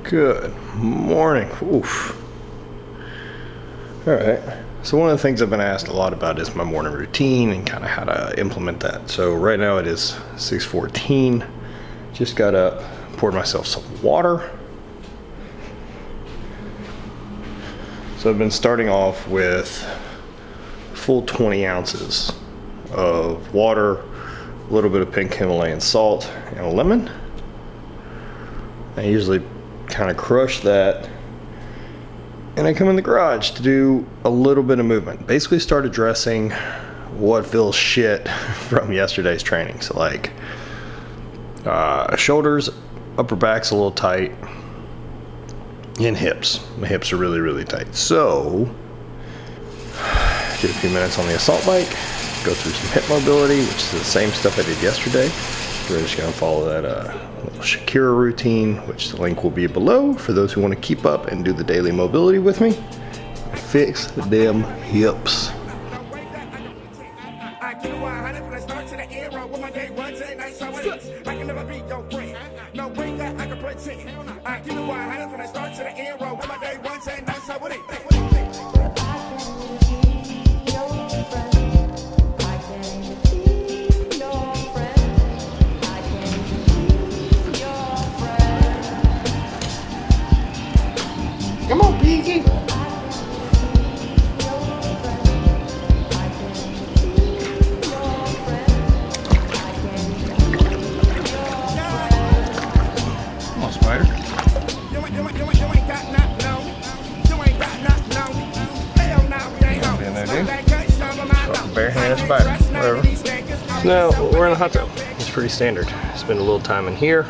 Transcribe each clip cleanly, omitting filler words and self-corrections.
Good morning. Oof. All right. So one of the things I've been asked a lot about is my morning routine and kind of how to implement that. So right now it is 6:14. Just got up, poured myself some water. So I've been starting off with full 20 ounces of water, a little bit of pink Himalayan salt, and a lemon. I usually kind of crush that, and I come in the garage to do a little bit of movement. Basically start addressing what feels shit from yesterday's training. So like shoulders, upper back's a little tight, and hips. My hips are really tight. So did a few minutes on the assault bike, go through some hip mobility, which is the same stuff I did yesterday. We're just gonna follow that little Shakira routine, which the link will be below for those who want to keep up and do the daily mobility with me. Fix them hips. Come on, Piggy. Come on, Spider. In there, dude. Bare-handed spider, whatever. Now we're in the hot tub. It's pretty standard. Spend a little time in here.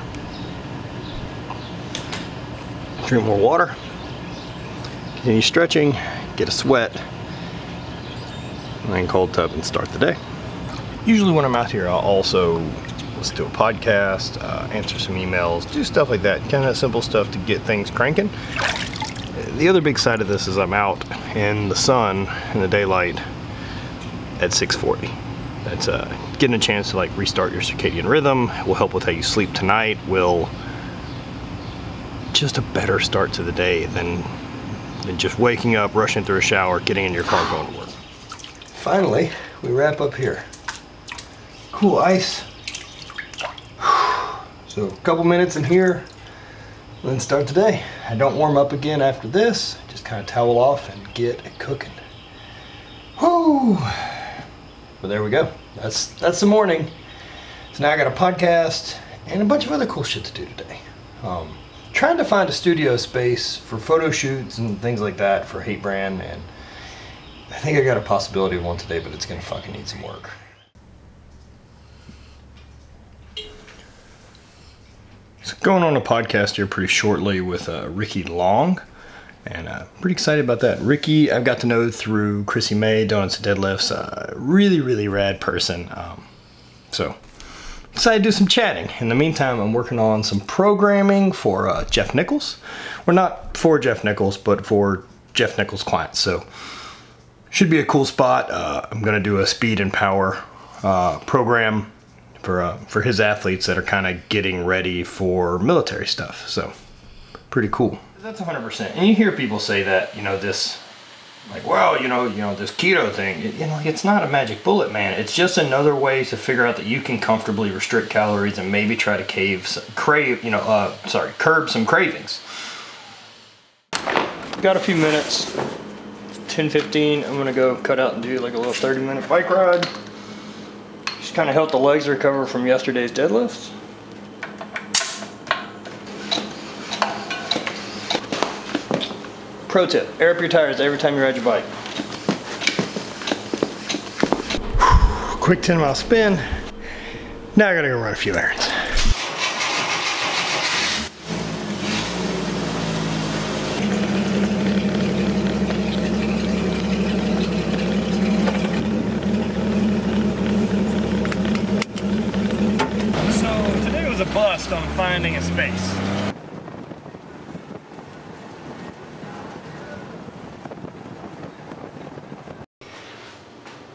Drink more water. Continue stretching, get a sweat, and then cold tub and start the day. Usually when I'm out here, I'll also listen to a podcast, answer some emails, do stuff like that. Kind of simple stuff to get things cranking. The other big side of this is I'm out in the sun, in the daylight, at 6:40. That's getting a chance to like restart your circadian rhythm. Will help with how you sleep tonight. Will just a better start to the day than just waking up, rushing through a shower, getting in your car, going to work. Finally, we wrap up here. Cool ice. So a couple minutes in here, and then start the day. I don't warm up again after this. Just kind of towel off and get it cooking. Whoo! But there we go. That's the morning. So now I got a podcast and a bunch of other cool shit to do today. Trying to find a studio space for photo shoots and things like that for HVIII brand, and I think I got a possibility of one today, but it's gonna fucking need some work. So going on a podcast here pretty shortly with Ricky Long, and pretty excited about that. Ricky, I've got to know through Chrissy May, Donuts and Deadlifts, really rad person. So decided to do some chatting. In the meantime, I'm working on some programming for Jeff Nichols. Well, not for Jeff Nichols, but for Jeff Nichols clients. So should be a cool spot. I'm gonna do a speed and power program for his athletes that are kind of getting ready for military stuff. So pretty cool. That's 100%. And you hear people say that, you know, this, like, well, you know, this keto thing, it's not a magic bullet, man. It's just another way to figure out that you can comfortably restrict calories and maybe try to curb some cravings. Got a few minutes, 10:15. I'm gonna go cut out and do like a little 30-minute bike ride. Just kind of help the legs recover from yesterday's deadlifts. Pro tip, air up your tires every time you ride your bike. Quick 10-mile spin. Now I gotta go run a few errands. So today was a bust on finding a space.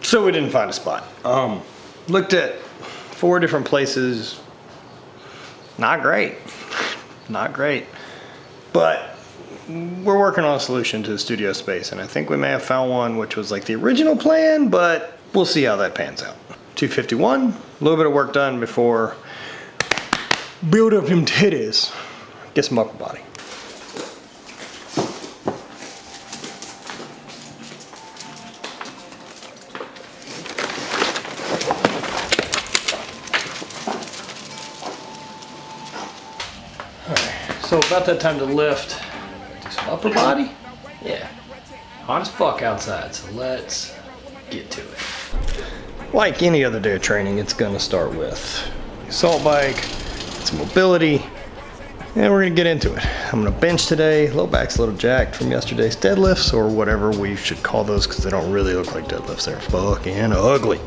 So we didn't find a spot. Looked at 4 different places. Not great. Not great. But we're working on a solution to the studio space, and I think we may have found one which was like the original plan, but we'll see how that pans out. 251, a little bit of work done before build up them titties, get some upper body. So about that time to lift, do some upper body. Yeah, hot as fuck outside, so let's get to it. Like any other day of training, it's gonna start with assault bike, some mobility, and we're gonna get into it. I'm gonna bench today. Low back's a little jacked from yesterday's deadlifts, or whatever we should call those, because they don't really look like deadlifts. They're fucking ugly.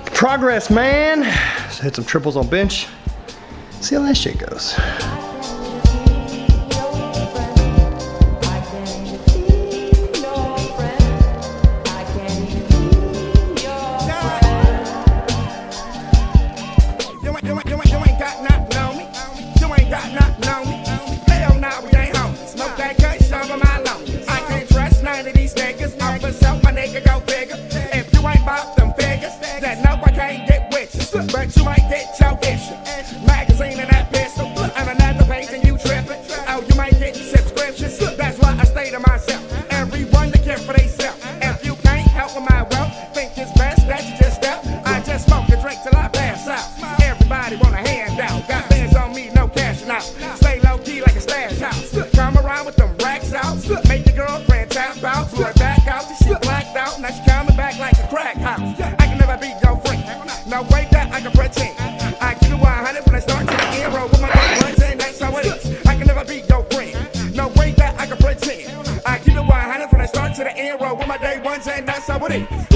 Progress, man. So hit some triples on bench. See how that shit goes. But you might get your issue. Magazine and that pistol, and another page and you tripping. Oh, you might get subscriptions. That's why I stay to myself. Everyone to care for themselves. If you can't help with my wealth, think it's best that you just step. I just smoke and drink till I pass out. Everybody want a handout. Got bands on me, no cashing out. Stay low key like a stash house. Come around with them racks out. Make your girlfriend tap out. Blew her back out. She blacked out. Now she coming back like a crack house. I can never be your friend. No way that I can pretend. I keep it 100 when I start to the end. Roll with my day ones, and that's how it is. I can never be your friend. No way that I can pretend. I keep it 100 when I start to the end. Roll with my day ones, and that's how it is.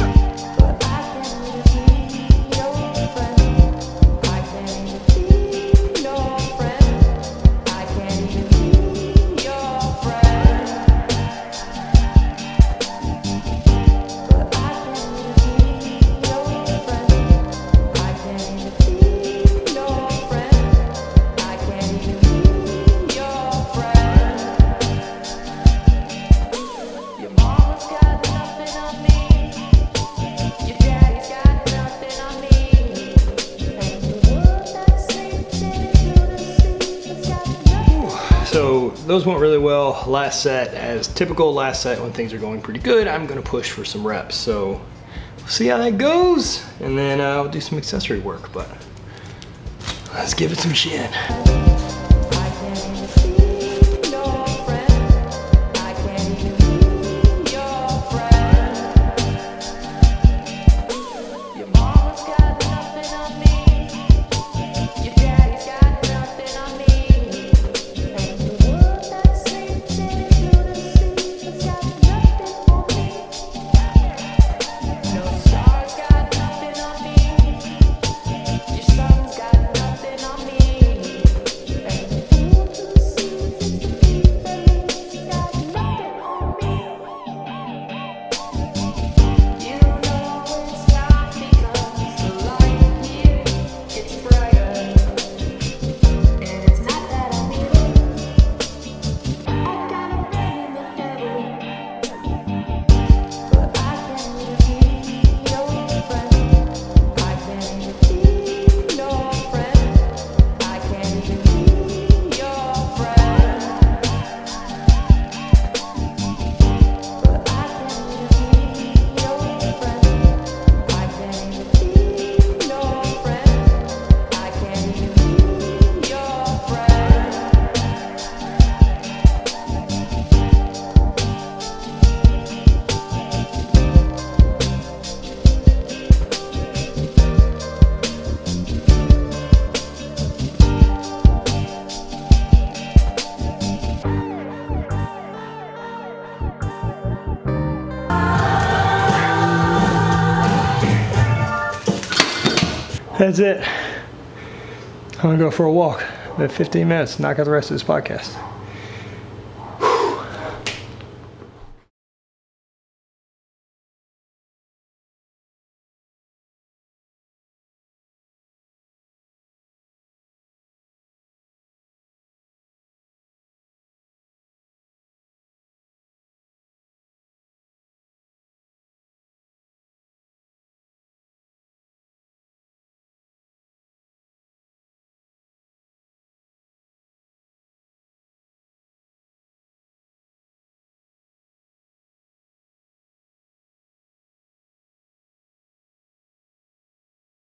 So those went really well. Last set, as typical last set when things are going pretty good, I'm gonna push for some reps. So we'll see how that goes, and then I'll do some accessory work, but let's give it some shit. That's it. I'm gonna go for a walk. About 15 minutes, knock out the rest of this podcast.